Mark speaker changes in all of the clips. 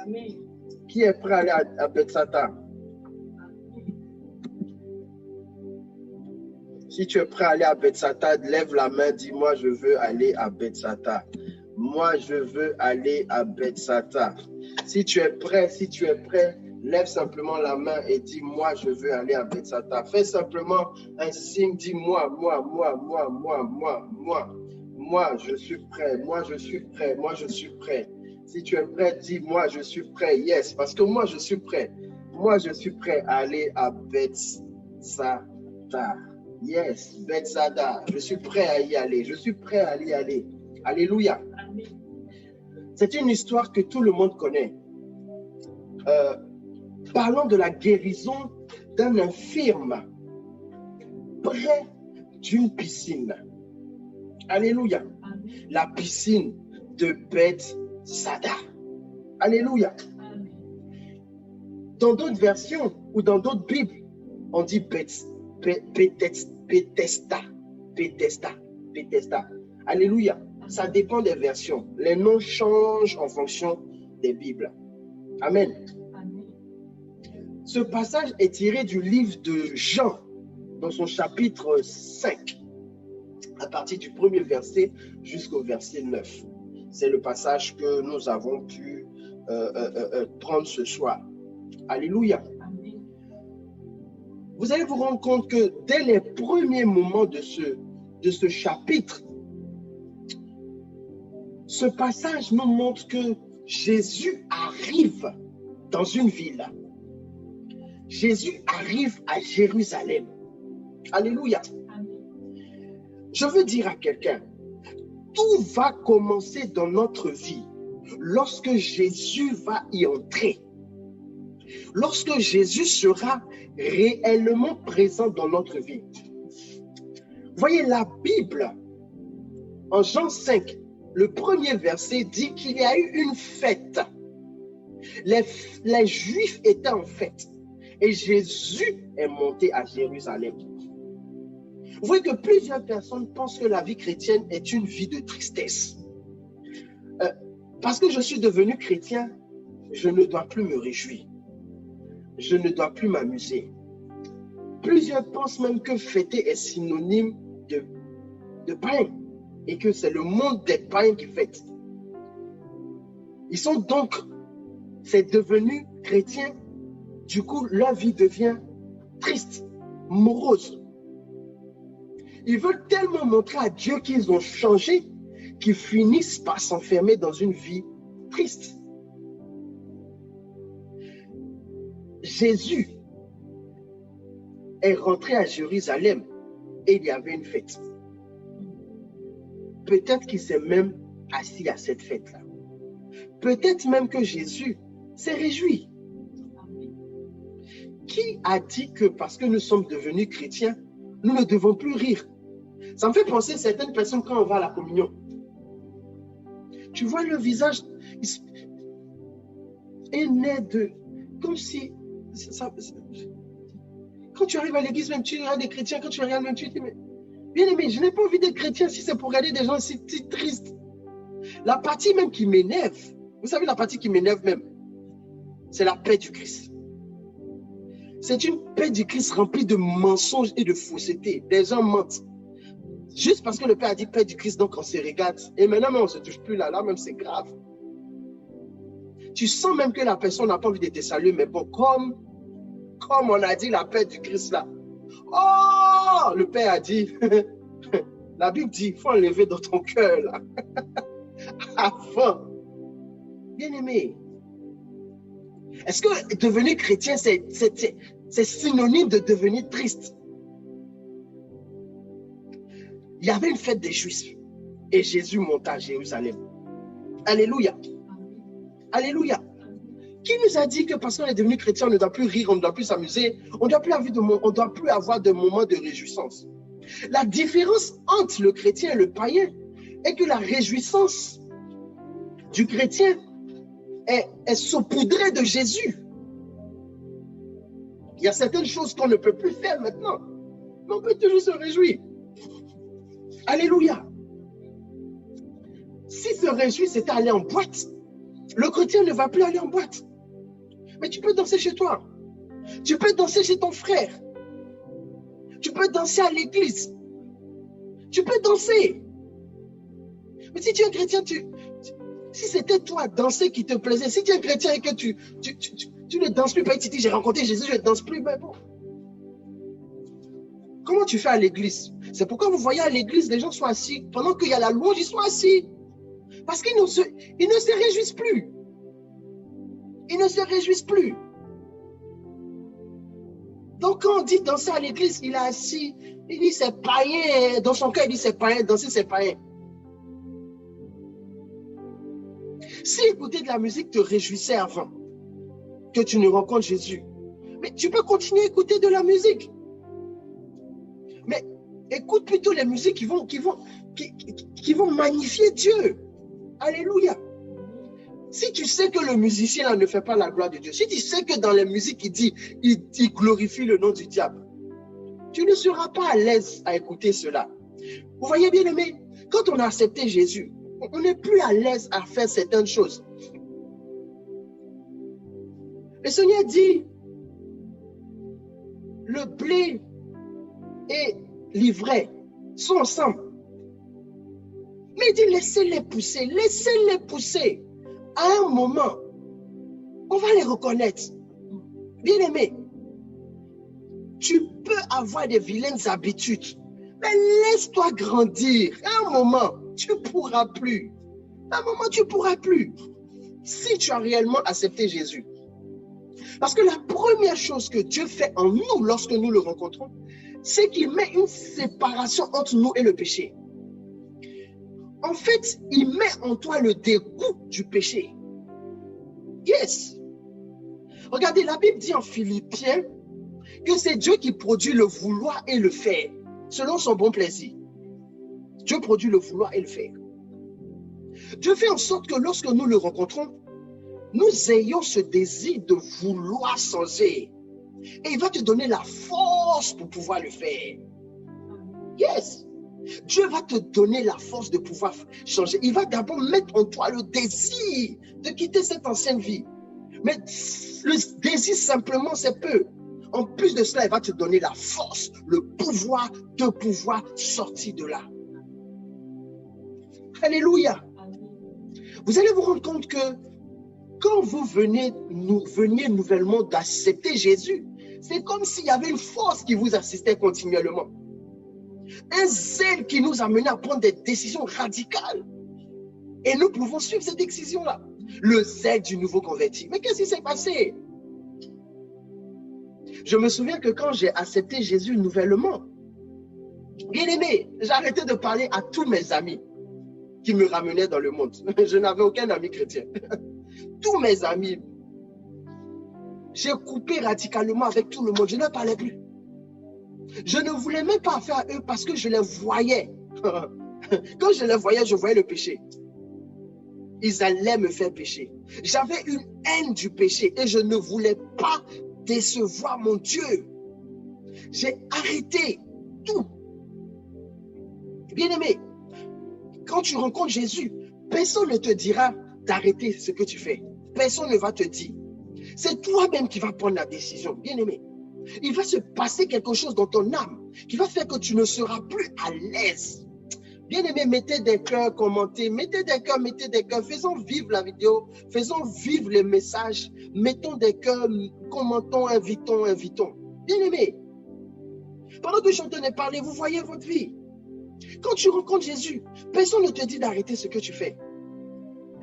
Speaker 1: Amen.
Speaker 2: Qui est prêt à aller à Bethsata? Si tu es prêt à aller à Bethsata, lève la main, dis-moi, je veux aller à Bethsata. Moi, je veux aller à Bethsata. Si tu es prêt, lève simplement la main et dis, moi, je veux aller à Bethsata. Fais simplement un signe, dis, moi, je suis prêt, moi, je suis prêt, moi, je suis prêt. Si tu es prêt, dis, moi, je suis prêt. Yes, parce que moi, je suis prêt. Moi, je suis prêt à aller à Bethsata. Yes, Bethsada. Je suis prêt à y aller. Je suis prêt à y aller. Alléluia. C'est une histoire que tout le monde connaît. Parlons de la guérison d'un infirme près d'une piscine. Alléluia. La piscine de Bethsada. Alléluia. Dans d'autres versions ou dans d'autres Bibles, on dit Bethesda. Alléluia. Ça dépend des versions. Les noms changent en fonction des Bibles. Amen. Ce passage est tiré du livre de Jean, dans son chapitre 5, à partir du premier verset jusqu'au verset 9. C'est le passage que nous avons pu prendre ce soir. Alléluia. Vous allez vous rendre compte que dès les premiers moments de ce chapitre, ce passage nous montre que Jésus arrive dans une ville. Jésus arrive à Jérusalem. Alléluia. Je veux dire à quelqu'un, tout va commencer dans notre vie lorsque Jésus va y entrer. Lorsque Jésus sera réellement présent dans notre vie. Voyez, la Bible, en Jean 5, le premier verset dit qu'il y a eu une fête. Les Juifs étaient en fête et Jésus est monté à Jérusalem. Vous voyez que plusieurs personnes pensent que la vie chrétienne est une vie de tristesse. Parce que je suis devenu chrétien, je ne dois plus me réjouir. Je ne dois plus m'amuser. Plusieurs pensent même que fêter est synonyme de païen et que c'est le monde des païens qui fête. Ils sont donc, c'est devenu chrétien, du coup leur vie devient triste, morose. Ils veulent tellement montrer à Dieu qu'ils ont changé qu'ils finissent par s'enfermer dans une vie triste. Jésus est rentré à Jérusalem et il y avait une fête. Peut-être qu'il s'est même assis à cette fête-là. Peut-être même que Jésus s'est réjoui. Qui a dit que parce que nous sommes devenus chrétiens, nous ne devons plus rire? Ça me fait penser à certaines personnes quand on va à la communion. Tu vois le visage est né de... Comme si... Quand tu arrives à l'église, même tu regardes des chrétiens, quand tu regardes même, tu dis, mais bien aimé, je n'ai pas envie d'être chrétien si c'est pour regarder des gens si tristes. La partie même qui m'énerve, vous savez la partie qui m'énerve même, c'est la paix du Christ. C'est une paix du Christ remplie de mensonges et de fausseté. Des gens mentent. Juste parce que le Père a dit paix du Christ, donc on se regarde. Et maintenant, on ne se touche plus là même c'est grave. Tu sens même que la personne n'a pas envie de te saluer, mais bon, comme on a dit la paix du Christ là. Oh, le Père a dit, la Bible dit, il faut enlever dans ton cœur là. Avant. Bien aimé. Est-ce que devenir chrétien, c'est synonyme de devenir triste? Il y avait une fête des Juifs et Jésus monta à Jérusalem. Alléluia. Alléluia. Qui nous a dit que parce qu'on est devenu chrétien, on ne doit plus rire, on ne doit plus s'amuser, on ne doit plus avoir de moments de réjouissance? La différence entre le chrétien et le païen est que la réjouissance du chrétien est saupoudrée de Jésus. Il y a certaines choses qu'on ne peut plus faire maintenant, mais on peut toujours se réjouir. Alléluia. Si se réjouir, c'était aller en boîte, Le chrétien ne va plus aller en boîte. Mais tu peux danser chez toi. Tu peux danser chez ton frère. Tu peux danser à l'église. Tu peux danser. Mais si tu es un chrétien, si c'était toi danser qui te plaisait, si tu es un chrétien et que tu ne danses plus, tu dis j'ai rencontré Jésus, je ne danse plus, ben bon. Comment tu fais à l'église? C'est pourquoi vous voyez à l'église, les gens sont assis. Pendant qu'il y a la louange, ils sont assis. Parce qu'ils ne se réjouissent plus. Ils ne se réjouissent plus. Donc quand on dit danser à l'église, il est assis. Il dit c'est païen. Dans son cœur, il dit c'est païen. Danser, c'est païen. Si écouter de la musique te réjouissait avant que tu ne rencontres Jésus, mais tu peux continuer à écouter de la musique. Mais écoute plutôt les musiques qui vont magnifier Dieu. Alléluia. Si tu sais que le musicien là, ne fait pas la gloire de Dieu, si tu sais que dans les musiques il glorifie le nom du diable, tu ne seras pas à l'aise à écouter cela. Vous voyez bien aimé, quand on a accepté Jésus, on n'est plus à l'aise à faire certaines choses. Le Seigneur dit, le blé et l'ivraie sont ensemble. Mais il dit, laissez-les pousser, laissez-les pousser. À un moment, on va les reconnaître. Bien-aimé, tu peux avoir des vilaines habitudes, mais laisse-toi grandir. À un moment, tu ne pourras plus. À un moment, tu ne pourras plus. Si tu as réellement accepté Jésus. Parce que la première chose que Dieu fait en nous lorsque nous le rencontrons, c'est qu'il met une séparation entre nous et le péché. En fait, il met en toi le dégoût du péché. Yes. Regardez, la Bible dit en Philippiens que c'est Dieu qui produit le vouloir et le faire, selon son bon plaisir. Dieu produit le vouloir et le faire. Dieu fait en sorte que lorsque nous le rencontrons, nous ayons ce désir de vouloir changer. Et il va te donner la force pour pouvoir le faire. Yes. Dieu va te donner la force de pouvoir changer. Il va d'abord mettre en toi le désir de quitter cette ancienne vie. Mais le désir simplement, c'est peu. En plus de cela, il va te donner la force, le pouvoir de pouvoir sortir de là. Alléluia. Vous allez vous rendre compte que quand vous veniez nouvellement d'accepter Jésus, c'est comme s'il y avait une force qui vous assistait continuellement. Un zèle qui nous amenait à prendre des décisions radicales. Et nous pouvons suivre ces décisions-là. Le zèle du nouveau converti. Mais qu'est-ce qui s'est passé? Je me souviens que quand j'ai accepté Jésus nouvellement, bien aimé, j'ai arrêté de parler à tous mes amis qui me ramenaient dans le monde. Je n'avais aucun ami chrétien. Tous mes amis, j'ai coupé radicalement avec tout le monde. Je ne parlais plus. Je ne voulais même pas faire à eux parce que je les voyais. Quand je les voyais, je voyais le péché. Ils allaient me faire pécher. J'avais une haine du péché et je ne voulais pas décevoir mon Dieu. J'ai arrêté tout. Bien-aimé, quand tu rencontres Jésus, personne ne te dira d'arrêter ce que tu fais. Personne ne va te dire. C'est toi-même qui vas prendre la décision. Bien-aimé, il va se passer quelque chose dans ton âme qui va faire que tu ne seras plus à l'aise. Bien-aimé, mettez des cœurs, commentez, mettez des cœurs, faisons vivre la vidéo, faisons vivre les messages, mettons des cœurs, commentons, invitons. Bien-aimé, pendant que je suis en train de parler, vous voyez votre vie. Quand tu rencontres Jésus, personne ne te dit d'arrêter ce que tu fais.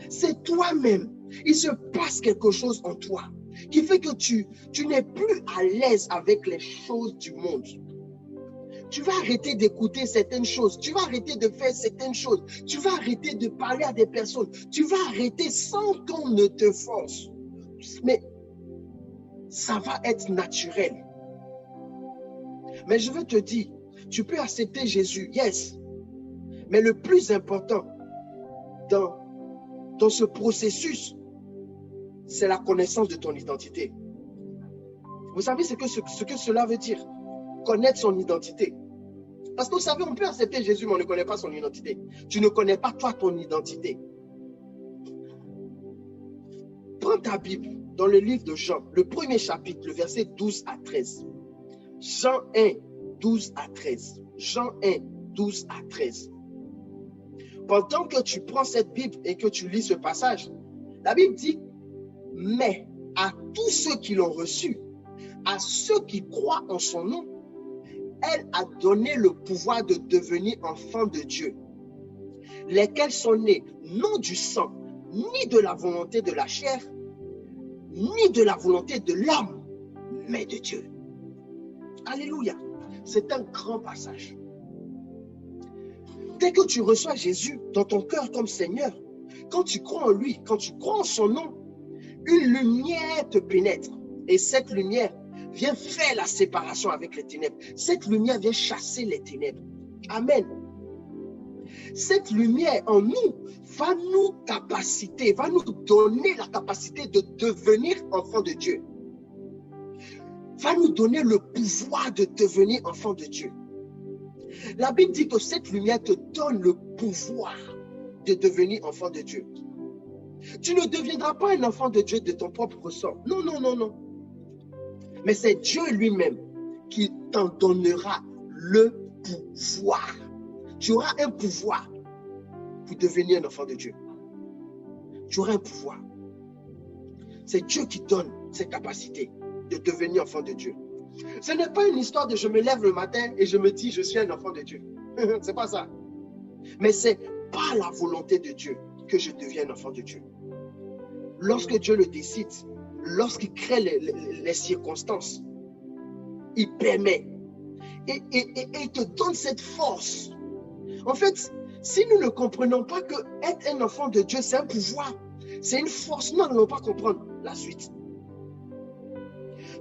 Speaker 2: C'est toi-même. Il se passe quelque chose en toi qui fait que tu n'es plus à l'aise avec les choses du monde. Tu vas arrêter d'écouter certaines choses. Tu vas arrêter de faire certaines choses. Tu vas arrêter de parler à des personnes. Tu vas arrêter sans qu'on ne te force. Mais ça va être naturel. Mais je veux te dire, tu peux accepter Jésus, yes. Mais le plus important dans ce processus, c'est la connaissance de ton identité. Vous savez ce que cela veut dire? Connaître son identité. Parce que vous savez, on peut accepter Jésus, mais on ne connaît pas son identité. Tu ne connais pas toi ton identité. Prends ta Bible dans le livre de Jean, le premier chapitre, le verset 12 à 13. Jean 1, 12 à 13. Jean 1, 12 à 13. Pendant que tu prends cette Bible et que tu lis ce passage, la Bible dit, mais à tous ceux qui l'ont reçu, à ceux qui croient en son nom, elle a donné le pouvoir de devenir enfants de Dieu, lesquels sont nés non du sang, ni de la volonté de la chair, ni de la volonté de l'homme, mais de Dieu. Alléluia. C'est un grand passage. Dès que tu reçois Jésus dans ton cœur comme Seigneur, quand tu crois en lui, quand tu crois en son nom, une lumière te pénètre. Et cette lumière vient faire la séparation avec les ténèbres. Cette lumière vient chasser les ténèbres. Amen. Cette lumière en nous va nous capaciter, va nous donner la capacité de devenir enfants de Dieu. Va nous donner le pouvoir de devenir enfant de Dieu. La Bible dit que cette lumière te donne le pouvoir de devenir enfant de Dieu. Tu ne deviendras pas un enfant de Dieu de ton propre ressort. Non, non, non, non. Mais c'est Dieu lui-même qui t'en donnera le pouvoir. Tu auras un pouvoir pour devenir un enfant de Dieu. Tu auras un pouvoir. C'est Dieu qui donne cette capacité de devenir enfant de Dieu. Ce n'est pas une histoire de je me lève le matin et je me dis je suis un enfant de Dieu. C'est pas ça. Mais c'est par la volonté de Dieu que je deviens un enfant de Dieu. Lorsque Dieu le décide, lorsqu'il crée les circonstances, il permet et il te donne cette force. En fait, si nous ne comprenons pas que être un enfant de Dieu, c'est un pouvoir, c'est une force, nous n'allons pas comprendre la suite.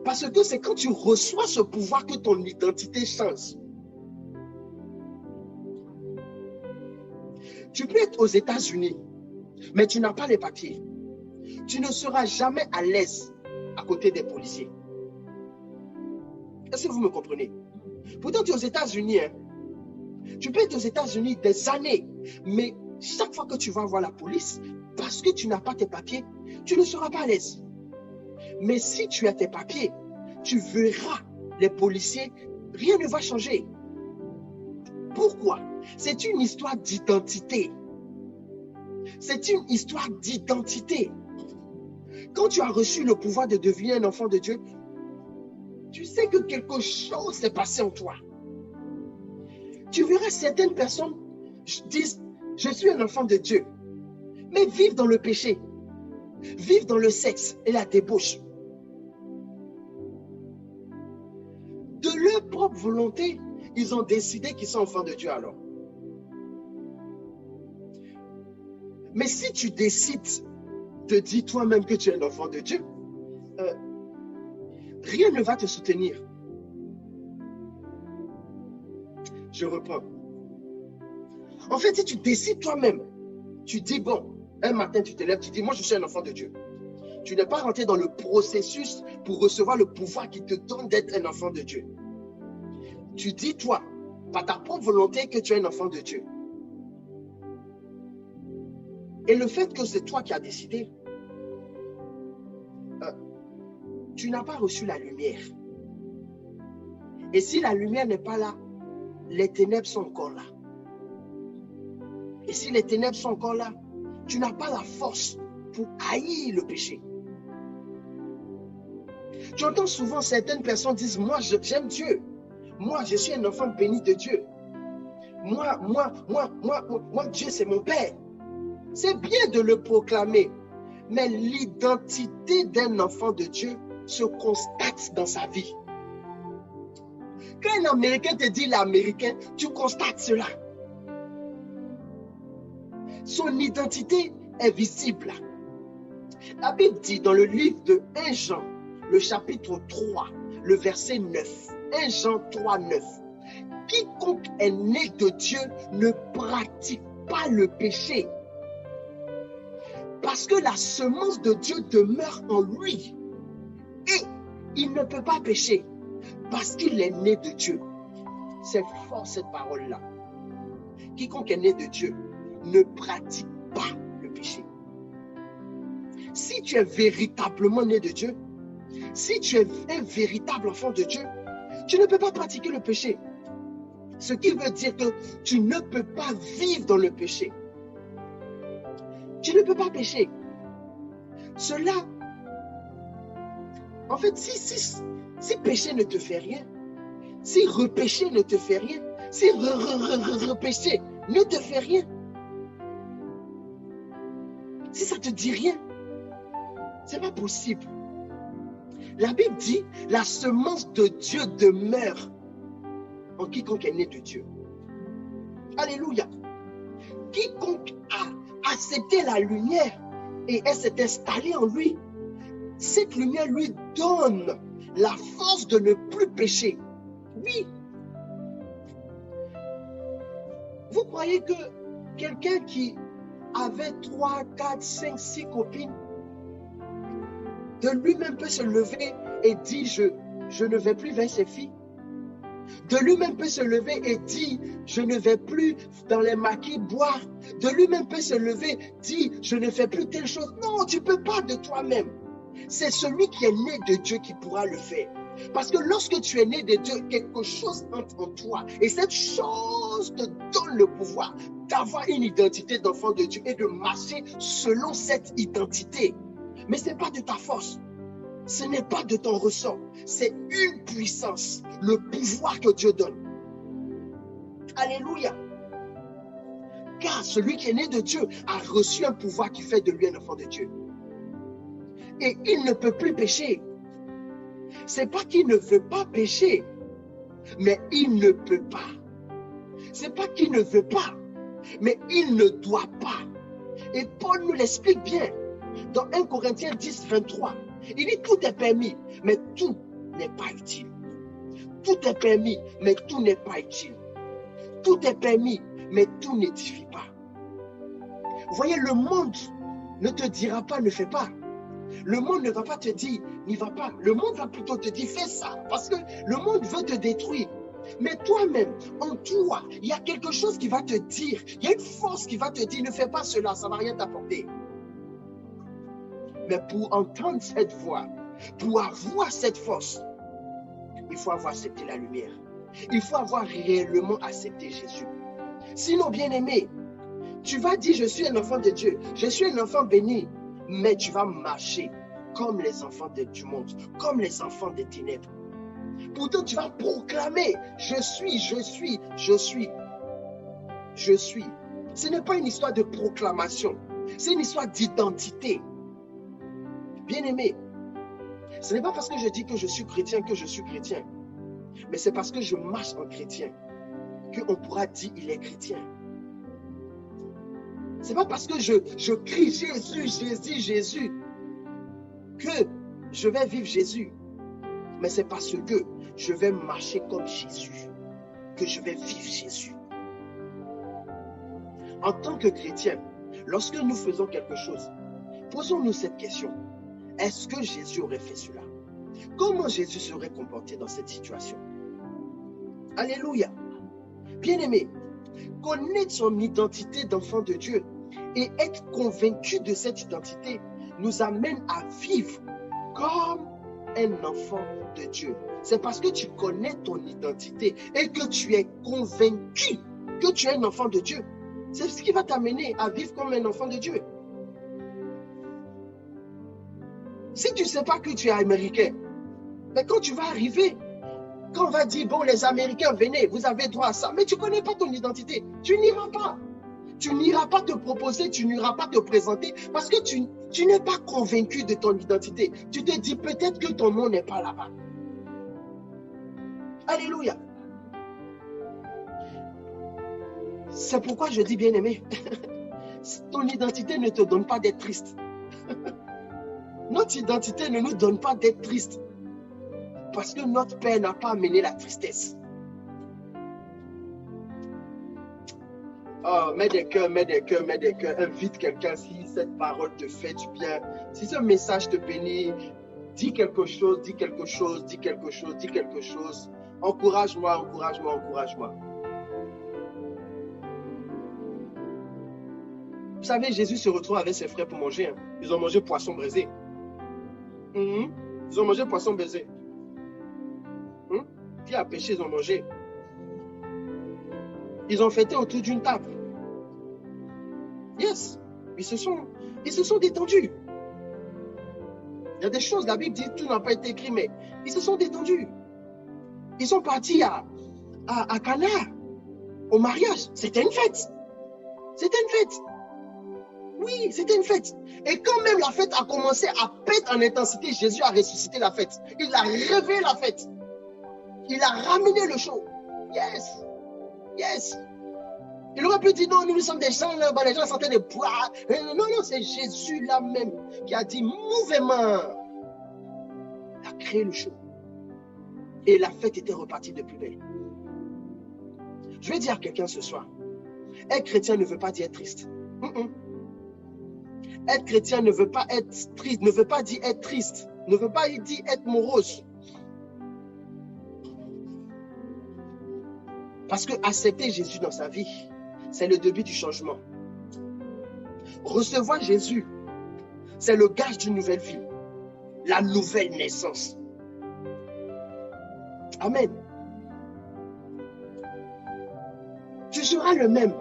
Speaker 2: Parce que c'est quand tu reçois ce pouvoir que ton identité change. Tu peux être aux États-Unis, mais tu n'as pas les papiers. Tu ne seras jamais à l'aise à côté des policiers. Est-ce que vous me comprenez? Pourtant, tu es aux États-Unis. Hein? Tu peux être aux États-Unis des années, mais chaque fois que tu vas voir la police, parce que tu n'as pas tes papiers, tu ne seras pas à l'aise. Mais si tu as tes papiers, tu verras les policiers, rien ne va changer. Pourquoi? C'est une histoire d'identité. C'est une histoire d'identité. Quand tu as reçu le pouvoir de devenir un enfant de Dieu, tu sais que quelque chose s'est passé en toi. Tu verras certaines personnes disent, je suis un enfant de Dieu, mais vivent dans le péché, vivent dans le sexe et la débauche. De leur propre volonté, ils ont décidé qu'ils sont enfants de Dieu alors. Mais si tu décides de dire toi-même que tu es un enfant de Dieu, rien ne va te soutenir. Je reprends. En fait, si tu décides toi-même, tu dis, bon, un matin tu te lèves, tu dis, moi je suis un enfant de Dieu. Tu n'es pas rentré dans le processus pour recevoir le pouvoir qui te donne d'être un enfant de Dieu. Tu dis, toi, par ta propre volonté, que tu es un enfant de Dieu. Et le fait que c'est toi qui as décidé, tu n'as pas reçu la lumière. Et si la lumière n'est pas là, les ténèbres sont encore là. Et si les ténèbres sont encore là, tu n'as pas la force pour haïr le péché. Tu entends souvent certaines personnes dire, moi j'aime Dieu. Moi je suis un enfant béni de Dieu. Moi Dieu c'est mon Père. C'est bien de le proclamer. Mais l'identité d'un enfant de Dieu se constate dans sa vie. Quand un Américain te dit l'Américain, tu constates cela. Son identité est visible. La Bible dit dans le livre de 1 Jean, le chapitre 3, le verset 9. 1 Jean 3, 9. Quiconque est né de Dieu ne pratique pas le péché. Parce que la semence de Dieu demeure en lui. Et il ne peut pas pécher. Parce qu'il est né de Dieu. C'est fort cette parole-là. Quiconque est né de Dieu ne pratique pas le péché. Si tu es véritablement né de Dieu, si tu es un véritable enfant de Dieu, tu ne peux pas pratiquer le péché. Ce qui veut dire que tu ne peux pas vivre dans le péché. Tu ne peux pas pécher. Cela, en fait, si péché ne te fait rien, si repécher ne te fait rien, si repécher ne te fait rien, si ça ne te dit rien, c'est pas possible. La Bible dit, la semence de Dieu demeure en quiconque est né de Dieu. Alléluia. Quiconque a accepté la lumière et elle s'est installée en lui, cette lumière lui donne la force de ne plus pécher. Oui. Vous croyez que quelqu'un qui avait 3, 4, 5, 6 copines, de lui-même peut se lever et dire je ne vais plus vers ces filles? De lui-même peut se lever et dire je ne vais plus dans les maquis boire? De lui-même peut se lever, dire je ne fais plus telle chose? Non, tu ne peux pas de toi-même. C'est celui qui est né de Dieu qui pourra le faire. Parce que lorsque tu es né de Dieu, quelque chose entre en toi. Et cette chose te donne le pouvoir d'avoir une identité d'enfant de Dieu et de marcher selon cette identité. Mais ce n'est pas de ta force. Ce n'est pas de ton ressort. C'est une puissance, le pouvoir que Dieu donne. Alléluia. Car celui qui est né de Dieu a reçu un pouvoir qui fait de lui un enfant de Dieu. Et il ne peut plus pécher. Ce n'est pas qu'il ne veut pas pécher, mais il ne peut pas. Ce n'est pas qu'il ne veut pas, mais il ne doit pas. Et Paul nous l'explique bien dans 1 Corinthiens 10, 23. Il dit tout est permis, mais tout n'est pas utile. Tout est permis, mais tout n'est pas utile. Tout est permis, mais tout n'édifie pas. Vous voyez, le monde ne te dira pas ne fais pas. Le monde ne va pas te dire n'y va pas. Le monde va plutôt te dire fais ça, parce que le monde veut te détruire. Mais toi-même, en toi, il y a quelque chose qui va te dire, il y a une force qui va te dire ne fais pas cela, ça ne va rien t'apporter. Mais pour entendre cette voix, pour avoir cette force, il faut avoir accepté la lumière. Il faut avoir réellement accepté Jésus. Sinon, bien-aimé, tu vas dire je suis un enfant de Dieu, je suis un enfant béni, mais tu vas marcher comme les enfants du monde, comme les enfants des ténèbres. Pourtant, tu vas proclamer je suis, je suis, je suis, je suis. Ce n'est pas une histoire de proclamation, c'est une histoire d'identité. Bien-aimé, ce n'est pas parce que je dis que je suis chrétien que je suis chrétien, mais c'est parce que je marche en chrétien qu'on pourra dire il est chrétien. Ce n'est pas parce que je crie Jésus, Jésus, Jésus que je vais vivre Jésus, mais c'est parce que je vais marcher comme Jésus que je vais vivre Jésus. En tant que chrétien, lorsque nous faisons quelque chose, posons-nous cette question. Est-ce que Jésus aurait fait cela? Comment Jésus serait comporté dans cette situation? Alléluia. Bien-aimé, connaître son identité d'enfant de Dieu et être convaincu de cette identité nous amène à vivre comme un enfant de Dieu. C'est parce que tu connais ton identité et que tu es convaincu que tu es un enfant de Dieu. C'est ce qui va t'amener à vivre comme un enfant de Dieu. Si tu ne sais pas que tu es américain, mais quand tu vas arriver, quand on va dire, bon, les Américains, venez, vous avez droit à ça, mais tu ne connais pas ton identité, tu n'iras pas. Tu n'iras pas te proposer, tu n'iras pas te présenter parce que tu n'es pas convaincu de ton identité. Tu te dis peut-être que ton nom n'est pas là-bas. Alléluia. C'est pourquoi je dis, bien-aimé, ton identité ne te donne pas d'être triste. Notre identité ne nous donne pas d'être triste parce que notre Père n'a pas amené la tristesse. Oh, mets des cœurs, mets des cœurs, mets des cœurs. Invite quelqu'un si cette parole te fait du bien. Si ce message te bénit, dis quelque chose, dis quelque chose, dis quelque chose, dis quelque chose. Encourage-moi, encourage-moi, encourage-moi. Vous savez, Jésus se retrouve avec ses frères pour manger. Hein. Ils ont mangé poisson braisé. Ils ont mangé poisson braisé. Qui a pêché, ils ont mangé. Ils ont fêté autour d'une table. Yes. Ils se sont détendus. Il y a des choses, la Bible dit, tout n'a pas été écrit, mais ils se sont détendus. Ils sont partis à Cana, au mariage. C'était une fête. C'était une fête. Oui, c'était une fête. Et quand même la fête a commencé à pète en intensité, Jésus a ressuscité la fête. Il a réveillé la fête. Il a ramené le show. Yes. Yes. Il aurait pu dire non, nous sommes des gens là-bas, les gens sont en train de boire. Non, c'est Jésus là même qui a dit mouvement. Il a créé le show. Et la fête était repartie de plus belle. Je vais dire à quelqu'un ce soir, être chrétien ne veut pas dire être triste. Être chrétien ne veut pas être triste, ne veut pas dire être triste, ne veut pas dire être morose. Parce que accepter Jésus dans sa vie, c'est le début du changement. Recevoir Jésus, c'est le gage d'une nouvelle vie, la nouvelle naissance. Amen. Tu seras le même,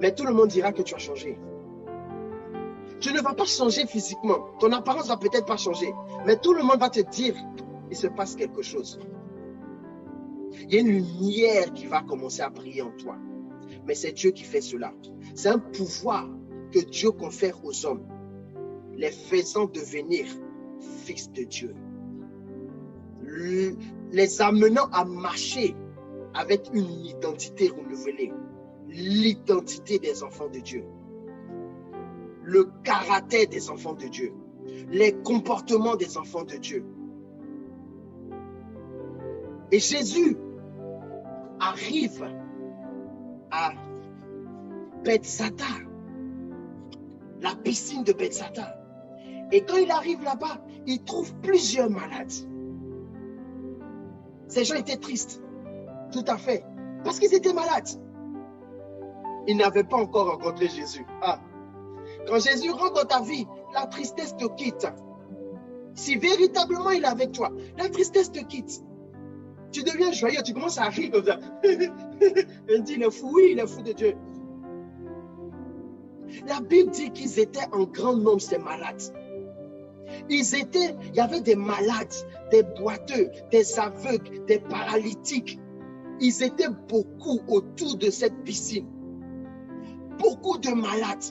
Speaker 2: mais tout le monde dira que tu as changé. Tu ne vas pas changer physiquement, ton apparence va peut-être pas changer, mais tout le monde va te dire, il se passe quelque chose. Il y a une lumière qui va commencer à briller en toi. Mais c'est Dieu qui fait cela. C'est un pouvoir que Dieu confère aux hommes, les faisant devenir fils de Dieu. Les amenant à marcher avec une identité renouvelée. L'identité des enfants de Dieu. Le caractère des enfants de Dieu. Les comportements des enfants de Dieu. Et Jésus arrive à Bethsaida, la piscine de Bethsaida. Et quand il arrive là-bas, il trouve plusieurs malades. Ces gens étaient tristes, tout à fait, parce qu'ils étaient malades. Ils n'avaient pas encore rencontré Jésus. Quand Jésus rentre dans ta vie, la tristesse te quitte. Si véritablement il est avec toi, la tristesse te quitte. Tu deviens joyeux, tu commences à rire comme ça. Il dit, il est fou, oui, il est fou de Dieu. La Bible dit qu'ils étaient en grand nombre, ces malades. Il y avait des malades, des boiteux, des aveugles, des paralytiques. Ils étaient beaucoup autour de cette piscine. Beaucoup de malades.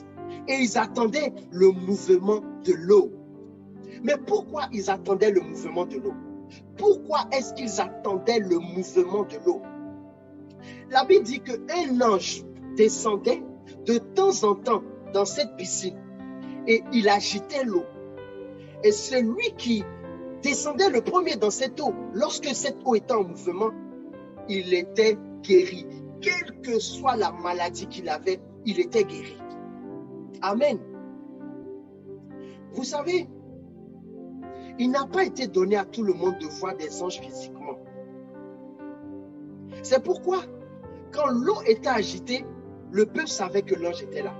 Speaker 2: Et ils attendaient le mouvement de l'eau. Mais pourquoi ils attendaient le mouvement de l'eau? Pourquoi est-ce qu'ils attendaient le mouvement de l'eau? La Bible dit qu'un ange descendait de temps en temps dans cette piscine et il agitait l'eau. Et celui qui descendait le premier dans cette eau, lorsque cette eau était en mouvement, il était guéri. Quelle que soit la maladie qu'il avait, il était guéri. Amen. Vous savez, il n'a pas été donné à tout le monde de voir des anges physiquement. C'est pourquoi, quand l'eau était agitée, le peuple savait que l'ange était là.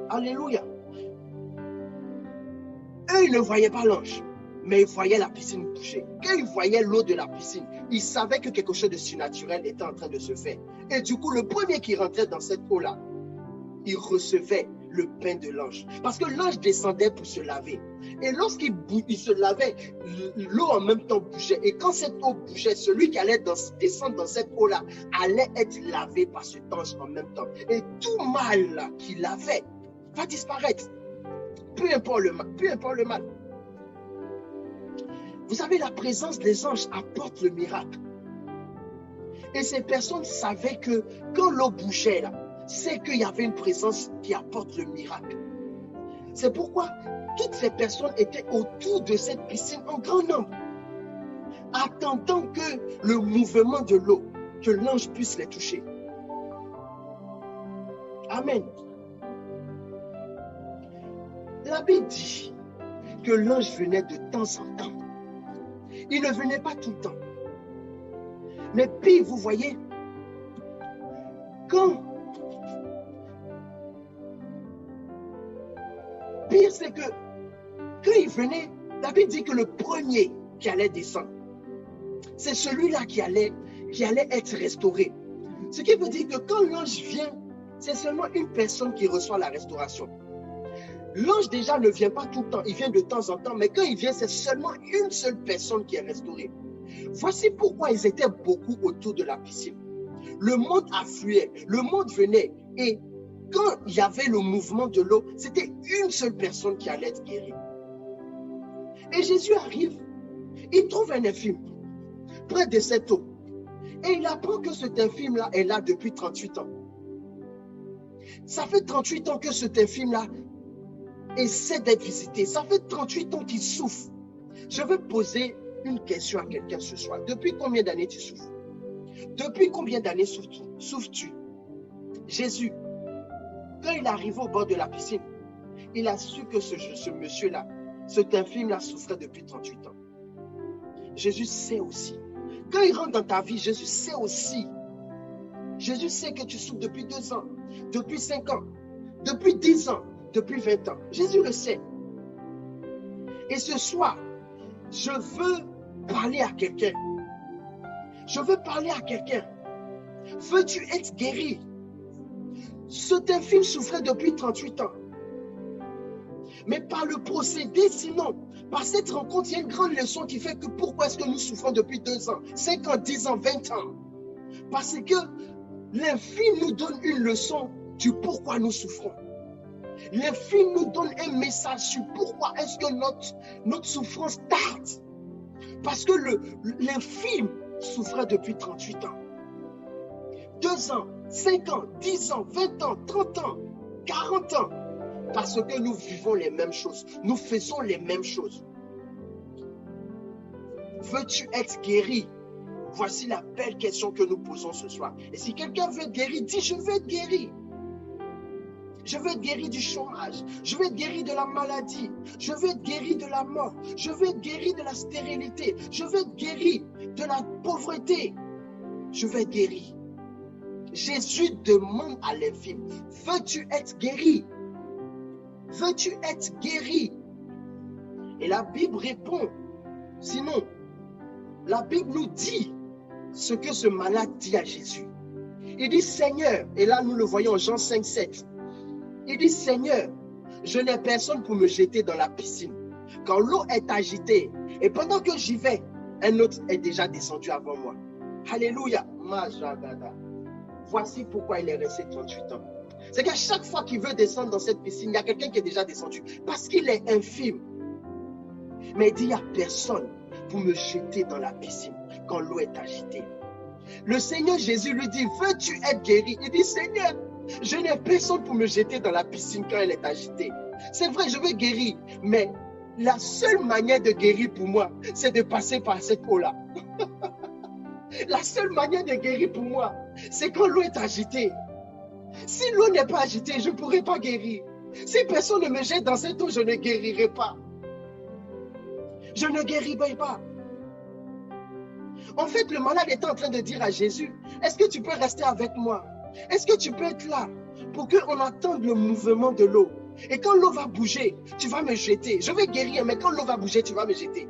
Speaker 2: Alléluia. Eux, ils ne voyaient pas l'ange, mais ils voyaient la piscine bouger. Quand ils voyaient l'eau de la piscine, ils savaient que quelque chose de surnaturel était en train de se faire. Et du coup, le premier qui rentrait dans cette eau-là, il recevait le pain de l'ange. Parce que l'ange descendait pour se laver. Et lorsqu'il se lavait, l'eau en même temps bougeait. Et quand cette eau bougeait, celui qui allait descendre dans cette eau-là allait être lavé par cet ange en même temps. Et tout mal qu'il avait va disparaître. Peu importe le mal. Peu importe le mal. Vous savez, la présence des anges apporte le miracle. Et ces personnes savaient que quand l'eau bougeait là, c'est qu'il y avait une présence qui apporte le miracle. C'est pourquoi toutes ces personnes étaient autour de cette piscine en grand nombre, attendant que le mouvement de l'eau, que l'ange puisse les toucher. Amen. La Bible dit que l'ange venait de temps en temps. Il ne venait pas tout le temps. Mais puis, vous voyez, quand pire, c'est que quand il venait, David dit que le premier qui allait descendre, c'est celui-là qui allait être restauré. Ce qui veut dire que quand l'ange vient, c'est seulement une personne qui reçoit la restauration. L'ange déjà ne vient pas tout le temps, il vient de temps en temps, mais quand il vient, c'est seulement une seule personne qui est restaurée. Voici pourquoi ils étaient beaucoup autour de la piscine. Le monde affluait, le monde venait, et quand il y avait le mouvement de l'eau, c'était une seule personne qui allait être guérie. Et Jésus arrive, il trouve un infirme près de cette eau. Et il apprend que cet infirme-là est là depuis 38 ans. Ça fait 38 ans que cet infirme-là essaie d'être visité. Ça fait 38 ans qu'il souffre. Je veux poser une question à quelqu'un ce soir. Depuis combien d'années tu souffres? Depuis combien d'années souffres-tu? Jésus, quand il est arrivé au bord de la piscine, il a su que ce monsieur-là, cet infirme-là souffrait depuis 38 ans. Jésus sait aussi. Quand il rentre dans ta vie, Jésus sait aussi. Jésus sait que tu souffres depuis 2 ans, depuis 5 ans, depuis 10 ans, depuis 20 ans. Jésus le sait. Et ce soir, je veux parler à quelqu'un. Je veux parler à quelqu'un. Veux-tu être guéri? Cet infirme souffrait depuis 38 ans. Mais par le procédé, sinon, par cette rencontre, il y a une grande leçon qui fait que pourquoi est-ce que nous souffrons depuis 2 ans, 5 ans, 10 ans, 20 ans? Parce que l'infime nous donne une leçon du pourquoi nous souffrons. L'infime nous donne un message sur pourquoi est-ce que notre souffrance tarde. Parce que l'infime souffrait depuis 38 ans. 2 ans, 5 ans, 10 ans, 20 ans, 30 ans, 40 ans. Parce que nous vivons les mêmes choses. Nous faisons les mêmes choses. Veux-tu être guéri? Voici la belle question que nous posons ce soir. Et si quelqu'un veut être guéri, dis je veux être guéri. Je veux être guéri du chômage. Je veux être guéri de la maladie. Je veux être guéri de la mort. Je veux être guéri de la stérilité. Je veux être guéri de la pauvreté. Je veux être guéri. Jésus demande à l'infime, veux-tu être guéri? Veux-tu être guéri? Et la Bible répond. Sinon, la Bible nous dit ce que ce malade dit à Jésus. Il dit, Seigneur, et là nous le voyons en Jean 5, 7. Il dit, Seigneur, je n'ai personne pour me jeter dans la piscine. Quand l'eau est agitée, et pendant que j'y vais, un autre est déjà descendu avant moi. Alléluia. Voici pourquoi il est resté 38 ans. C'est qu'à chaque fois qu'il veut descendre dans cette piscine, il y a quelqu'un qui est déjà descendu. Parce qu'il est infime. Mais il dit, il n'y a personne pour me jeter dans la piscine quand l'eau est agitée. Le Seigneur Jésus lui dit, veux-tu être guéri? Il dit, Seigneur, je n'ai personne pour me jeter dans la piscine quand elle est agitée. C'est vrai, je veux guérir. Mais la seule manière de guérir pour moi, c'est de passer par cette eau-là. La seule manière de guérir pour moi, c'est quand l'eau est agitée. Si l'eau n'est pas agitée, je ne pourrai pas guérir. Si personne ne me jette dans cette eau, je ne guérirai pas. Je ne guérirai pas. En fait, le malade était en train de dire à Jésus, est-ce que tu peux rester avec moi? Est-ce que tu peux être là pour qu'on attende le mouvement de l'eau? Et quand l'eau va bouger, tu vas me jeter. Je vais guérir, mais quand l'eau va bouger, tu vas me jeter.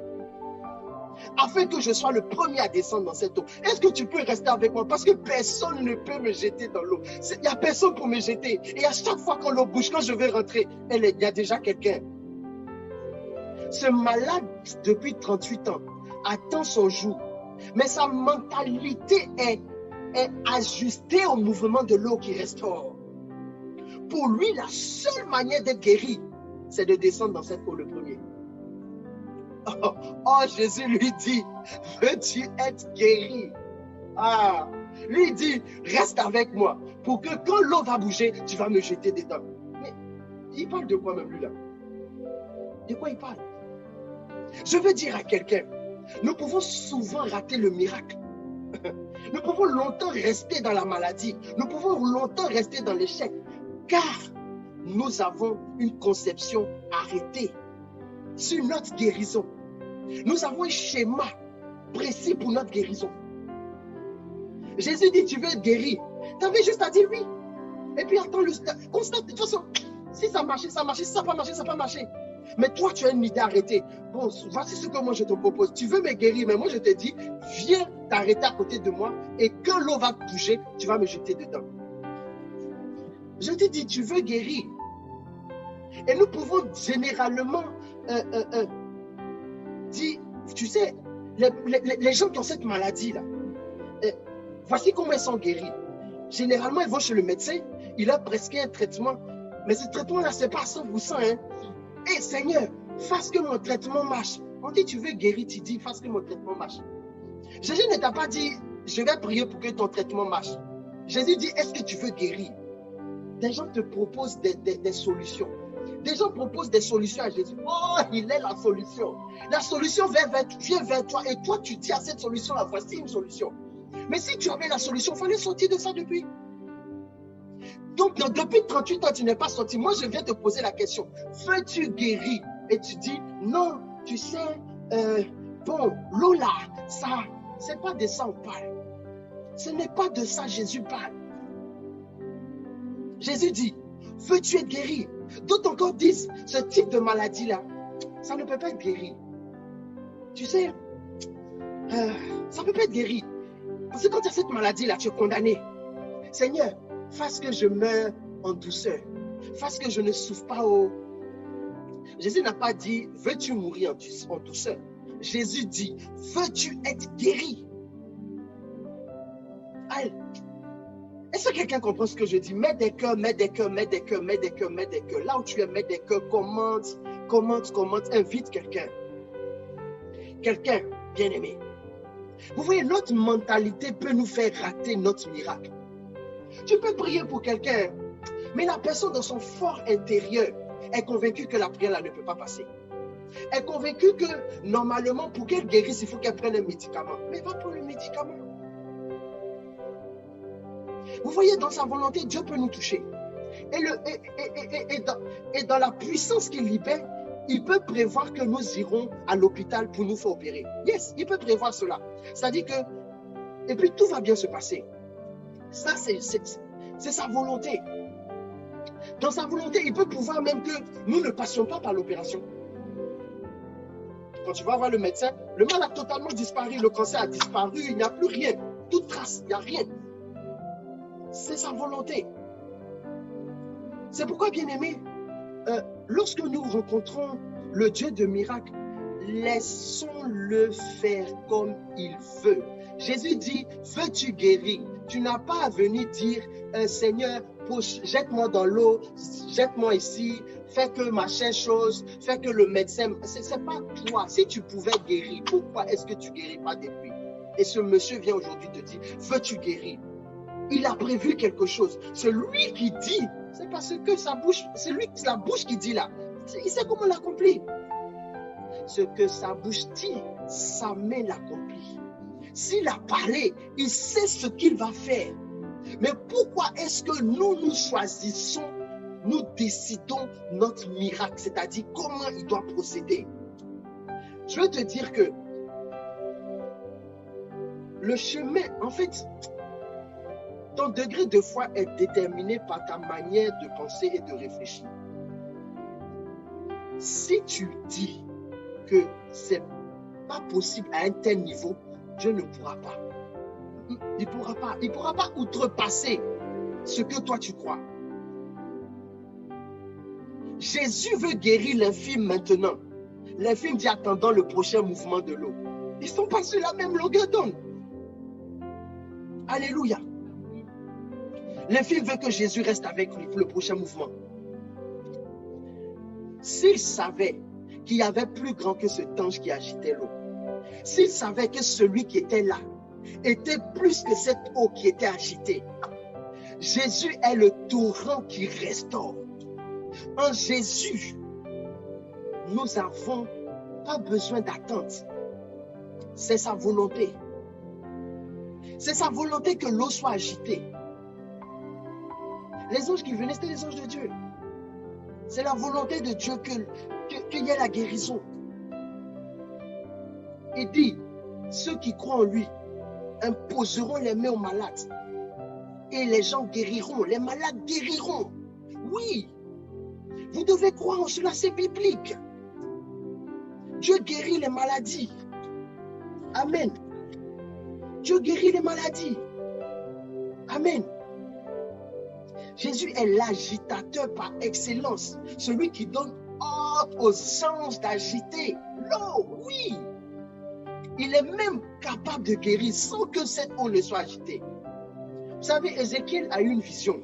Speaker 2: Afin que je sois le premier à descendre dans cette eau. Est-ce que tu peux rester avec moi? Parce que personne ne peut me jeter dans l'eau. Il n'y a personne pour me jeter. Et à chaque fois que l'eau bouge, quand je vais rentrer, il y a déjà quelqu'un. Ce malade, depuis 38 ans, attend son jour. Mais sa mentalité est ajustée au mouvement de l'eau qui restaure. Pour lui, la seule manière d'être guéri, c'est de descendre dans cette eau le premier. Oh, Jésus lui dit, veux-tu être guéri? Ah, lui dit, reste avec moi, pour que quand l'eau va bouger, tu vas me jeter dedans. Mais il parle de quoi même lui là? De quoi il parle? Je veux dire à quelqu'un, nous pouvons souvent rater le miracle. Nous pouvons longtemps rester dans la maladie. Nous pouvons longtemps rester dans l'échec. Car nous avons une conception arrêtée sur notre guérison. Nous avons un schéma précis pour notre guérison. Jésus dit, tu veux être guéri. Tu avais juste à dire oui. Et puis attends, constate. De toute façon, Si ça marche, ça marche. Si ça n'a pas marché, ça n'a pas marché. Mais toi, tu as une idée arrêtée. Bon, voici ce que moi je te propose. Tu veux me guérir, mais moi je te dis, viens t'arrêter à côté de moi et quand l'eau va te toucher, tu vas me jeter dedans. Je te dis, tu veux guérir. Et nous pouvons généralement dire, tu sais, les gens qui ont cette maladie-là, voici comment ils sont guéris. Généralement, ils vont chez le médecin, il a prescrit un traitement, mais ce traitement-là, ce n'est pas à 100%. Hein. Et Seigneur, fasse que mon traitement marche. On dit, tu veux guérir, tu dis, fasse que mon traitement marche. Jésus ne t'a pas dit, je vais prier pour que ton traitement marche. Jésus dit, est-ce que tu veux guérir? Des gens te proposent des solutions. Des gens proposent des solutions à Jésus. Oh, il est la solution. La solution vient vers toi et toi, tu dis à cette solution-là, voici une solution. Mais si tu avais la solution, il fallait sortir de ça depuis. Donc, depuis 38 ans, tu n'es pas sorti. Moi, je viens te poser la question. Veux-tu guérir? Et tu dis, non, tu sais, bon, l'eau là, ça, c'est pas de ça on parle. Ce n'est pas de ça Jésus parle. Jésus dit, veux-tu être guéri? D'autres encore disent, ce type de maladie-là, ça ne peut pas être guéri. Tu sais, ça ne peut pas être guéri. Parce que quand tu as cette maladie-là, tu es condamné. Seigneur, fasse que je meure en douceur. Fasse que je ne souffre pas au... Jésus n'a pas dit, veux-tu mourir en douceur? Jésus dit, veux-tu être guéri? Allez. Est-ce que quelqu'un comprend ce que je dis? Mets des cœurs, mets des cœurs, mets des cœurs, mets des cœurs, mets des cœurs. Là où tu es, mets des cœurs, commente, invite quelqu'un. Quelqu'un, bien aimé. Vous voyez, notre mentalité peut nous faire rater notre miracle. Tu peux prier pour quelqu'un, mais la personne dans son fort intérieur est convaincue que la prière là ne peut pas passer. Elle est convaincue que normalement, pour qu'elle guérisse, il faut qu'elle prenne un médicament. Mais va prendre le médicament. Vous voyez, dans sa volonté, Dieu peut nous toucher. Et dans la puissance qu'il libère, il peut prévoir que nous irons à l'hôpital pour nous faire opérer. Yes, il peut prévoir cela. C'est-à-dire que, et puis tout va bien se passer. Ça, c'est sa volonté. Dans sa volonté, il peut pouvoir même que nous ne passions pas par l'opération. Quand tu vas voir le médecin, le mal a totalement disparu, le cancer a disparu, il n'y a plus rien. Toute trace, il n'y a rien. C'est sa volonté. C'est pourquoi, bien aimé, lorsque nous rencontrons le Dieu de miracles, laissons-le faire comme il veut. Jésus dit, veux-tu guérir? Tu n'as pas à venir dire, Seigneur, jette-moi dans l'eau, jette-moi ici, fais que machin chose, fais que le médecin... Ce n'est pas toi. Si tu pouvais guérir, pourquoi est-ce que tu ne guéris pas depuis? Et ce monsieur vient aujourd'hui te dire, veux-tu guérir? Il a prévu quelque chose. C'est lui qui dit, c'est parce que sa bouche, c'est lui, la bouche qui dit là. Il sait comment l'accomplir. Ce que sa bouche dit, sa main l'accomplit. S'il a parlé, il sait ce qu'il va faire. Mais pourquoi est-ce que nous choisissons, nous décidons notre miracle, c'est-à-dire comment il doit procéder? Je veux te dire que le chemin, en fait, ton degré de foi est déterminé par ta manière de penser et de réfléchir. Si tu dis que c'est pas possible à un tel niveau, Dieu ne pourra pas. Il ne pourra pas outrepasser ce que toi tu crois. Jésus veut guérir l'infirme maintenant. L'infirme dit attendant le prochain mouvement de l'eau. Ils ne sont pas sur la même longueur d'onde. Alléluia. L'infirme veut que Jésus reste avec lui pour le prochain mouvement. S'il savait qu'il y avait plus grand que cet ange qui agitait l'eau, s'il savait que celui qui était là était plus que cette eau qui était agitée, Jésus est le torrent qui restaure. En Jésus, nous n'avons pas besoin d'attente. C'est sa volonté. C'est sa volonté que l'eau soit agitée. Les anges qui venaient, c'était les anges de Dieu. C'est la volonté de Dieu qu'il y ait la guérison. Il dit, ceux qui croient en lui imposeront les mains aux malades. Et les gens guériront, les malades guériront. Oui. Vous devez croire en cela, c'est biblique. Dieu guérit les maladies. Amen. Dieu guérit les maladies. Amen. Jésus est l'agitateur par excellence, celui qui donne ordre aux anges d'agiter l'eau. Oui. Il est même capable de guérir sans que cette eau ne soit agitée. Vous savez, Ézéchiel a eu une vision.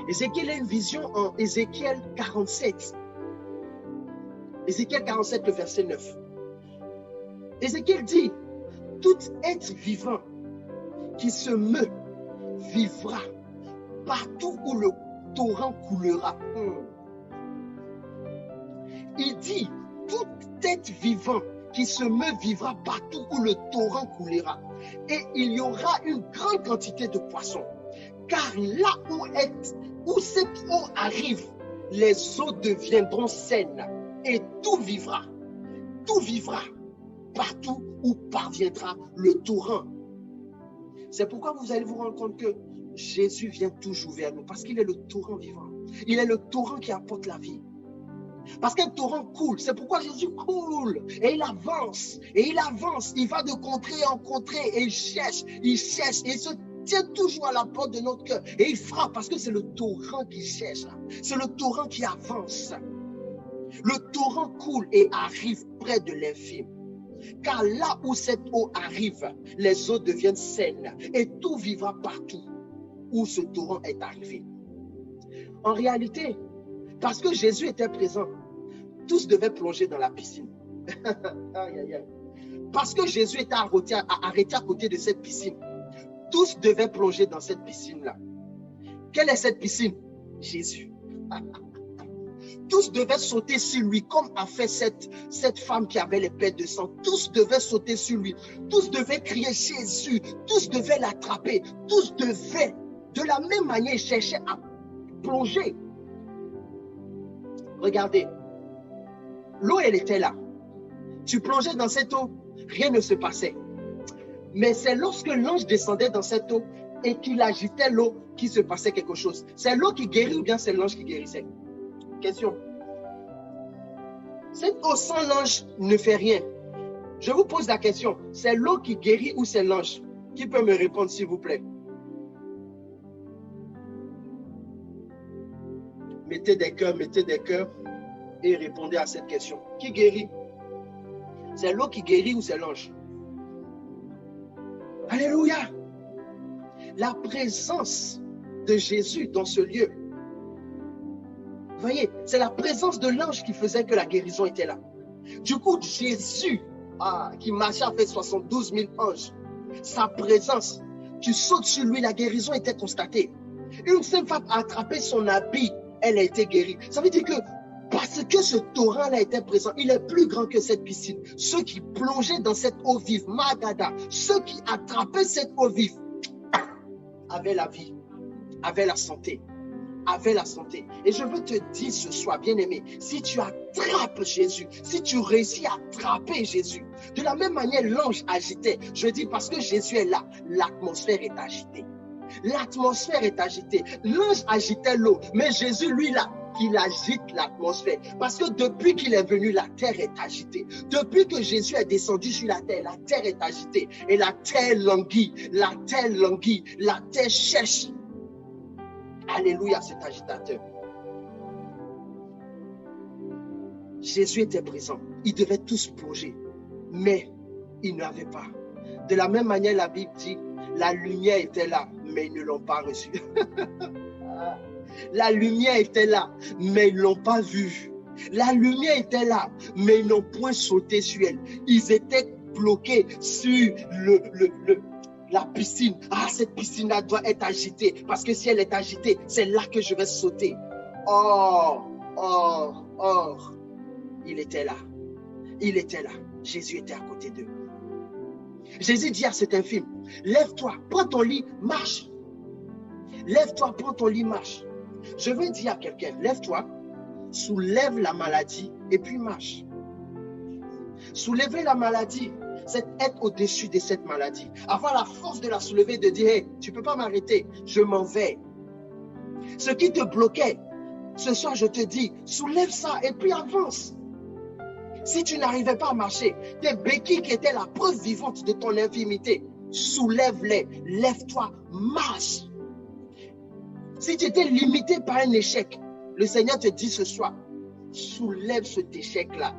Speaker 2: Ézéchiel a une vision en Ézéchiel 47. Ézéchiel 47, le verset 9. Ézéchiel dit, tout être vivant qui se meut vivra partout où le torrent coulera. Il dit, tout être vivant qui se meut vivra partout où le torrent coulera. Et il y aura une grande quantité de poissons. Car là où cette eau arrive, les eaux deviendront saines et tout vivra partout où parviendra le torrent. C'est pourquoi vous allez vous rendre compte que Jésus vient toujours vers nous, parce qu'il est le torrent vivant. Il est le torrent qui apporte la vie. Parce qu'un torrent coule, c'est pourquoi Jésus coule et il avance, il va de contrée en contrée et il cherche, et il se tient toujours à la porte de notre cœur et il frappe parce que c'est le torrent qui cherche, c'est le torrent qui avance. Le torrent coule et arrive près de l'infime. Car là où cette eau arrive, les eaux deviennent saines et tout vivra partout où ce torrent est arrivé. En réalité, parce que Jésus était présent, tous devaient plonger dans la piscine. Aïe, aïe, aïe. Parce que Jésus était arrêté à côté de cette piscine, tous devaient plonger dans cette piscine-là. Quelle est cette piscine? Jésus. Tous devaient sauter sur lui, comme a fait cette femme qui avait les plaies de sang. Tous devaient sauter sur lui. Tous devaient crier Jésus. Tous devaient l'attraper. Tous devaient, de la même manière, chercher à plonger. Regardez. L'eau, elle était là. Tu plongeais dans cette eau, rien ne se passait. Mais c'est lorsque l'ange descendait dans cette eau et qu'il agitait l'eau qu'il se passait quelque chose. C'est l'eau qui guérit ou bien c'est l'ange qui guérissait? Question. Cette eau sans l'ange ne fait rien. Je vous pose la question. C'est l'eau qui guérit ou c'est l'ange? Qui peut me répondre s'il vous plaît? Mettez des cœurs et répondez à cette question. Qui guérit? C'est l'eau qui guérit ou c'est l'ange? Alléluia! La présence de Jésus dans ce lieu. Vous voyez, c'est la présence de l'ange qui faisait que la guérison était là. Du coup, Jésus, qui marchait avec 72 000 anges, sa présence, tu sautes sur lui, la guérison était constatée. Une seule femme a attrapé son habit, elle a été guérie. Ça veut dire que parce que ce torrent-là était présent, il est plus grand que cette piscine. Ceux qui plongeaient dans cette eau vive, Magada, ceux qui attrapaient cette eau vive, avaient la vie, avaient la santé. Et je veux te dire ce soir, bien-aimé, si tu attrapes Jésus, si tu réussis à attraper Jésus, de la même manière l'ange agitait, je dis parce que Jésus est là, l'atmosphère est agitée. L'atmosphère est agitée. L'ange agitait l'eau, mais Jésus, lui, là, il agite l'atmosphère. Parce que depuis qu'il est venu, la terre est agitée. Depuis que Jésus est descendu sur la terre est agitée. Et la terre languit, la terre cherche. Alléluia, cet agitateur. Jésus était présent. Ils devaient tous plonger. Mais ils n'avaient pas. De la même manière, la Bible dit, la lumière était là, mais ils ne l'ont pas reçue. La lumière était là, mais ils ne l'ont pas vue. La lumière était là, mais ils n'ont point sauté sur elle. Ils étaient bloqués sur la piscine. Cette piscine-là doit être agitée. Parce que si elle est agitée, c'est là que je vais sauter. Or, il était là. Il était là. Jésus était à côté d'eux. Jésus dit à cet infirme, lève-toi, prends ton lit, marche. Lève-toi, prends ton lit, marche. Je veux dire à quelqu'un, lève-toi, soulève la maladie et puis marche. Soulever la maladie, c'est être au-dessus de cette maladie. Avoir la force de la soulever, de dire, hey, tu ne peux pas m'arrêter, je m'en vais. Ce qui te bloquait, Ce soir, je te dis, soulève ça et puis avance. Si tu n'arrivais pas à marcher, tes béquilles qui étaient la preuve vivante de ton infimité, soulève-les, lève-toi, marche. Si tu étais limité par un échec, le Seigneur te dit ce soir, soulève cet échec-là,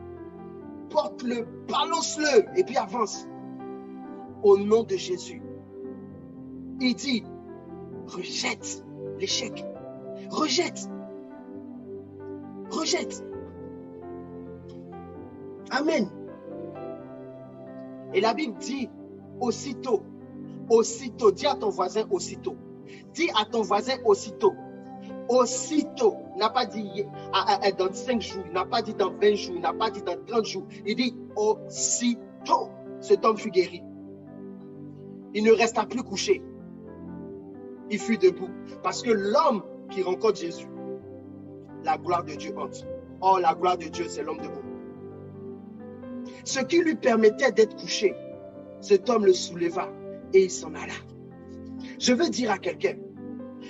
Speaker 2: porte-le, balance-le et puis avance. Au nom de Jésus. Il dit, rejette l'échec, rejette, rejette. Amen. Et la Bible dit, aussitôt, aussitôt, dis à ton voisin aussitôt. Dis à ton voisin aussitôt. Aussitôt, il n'a pas dit dans 5 jours, il n'a pas dit dans 20 jours, il n'a pas dit dans 30 jours. Il dit aussitôt, cet homme fut guéri. Il ne resta plus couché. Il fut debout. Parce que l'homme qui rencontre Jésus, la gloire de Dieu hante. Oh, la gloire de Dieu, c'est l'homme debout. Ce qui lui permettait d'être couché, cet homme le souleva et il s'en alla. Je veux dire à quelqu'un,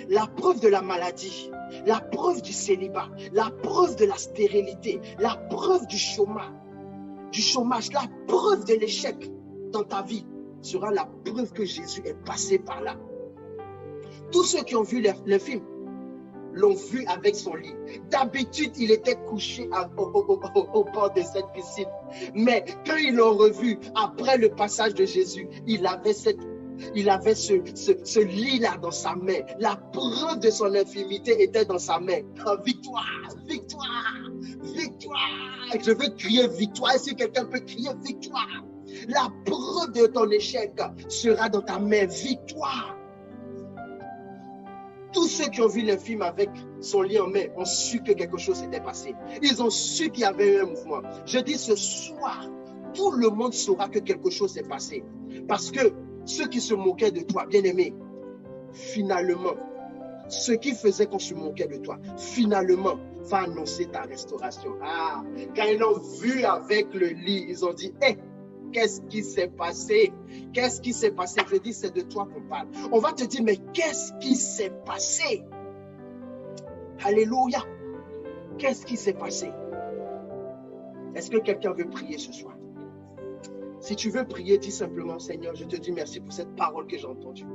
Speaker 2: la preuve de la maladie, la preuve du célibat, la preuve de la stérilité, la preuve du chômage, la preuve de l'échec dans ta vie sera la preuve que Jésus est passé par là. Tous ceux qui ont vu le film l'ont vu avec son lit. D'habitude, il était couché au bord de cette piscine. Mais quand ils l'ont revu, après le passage de Jésus, il avait ce lit-là dans sa main. La preuve de son infimité était dans sa main. Oh, victoire, victoire, victoire. Je veux crier victoire. Est-ce que quelqu'un peut crier victoire? La preuve de ton échec sera dans ta main. Victoire. Tous ceux qui ont vu le film avec son lit en main ont su que quelque chose s'était passé. Ils ont su qu'il y avait eu un mouvement. Je dis ce soir, tout le monde saura que quelque chose s'est passé. Parce que ceux qui se moquaient de toi, bien-aimé, finalement, ce qui faisait qu'on se moquait de toi, finalement, va annoncer ta restauration. Ah, quand ils l'ont vu avec le lit, ils ont dit, hé, qu'est-ce qui s'est passé? Qu'est-ce qui s'est passé? Je dis, c'est de toi qu'on parle. On va te dire, mais qu'est-ce qui s'est passé? Alléluia. Qu'est-ce qui s'est passé? Est-ce que quelqu'un veut prier ce soir? Si tu veux prier, dis simplement, Seigneur, je te dis merci pour cette parole que j'ai entendue.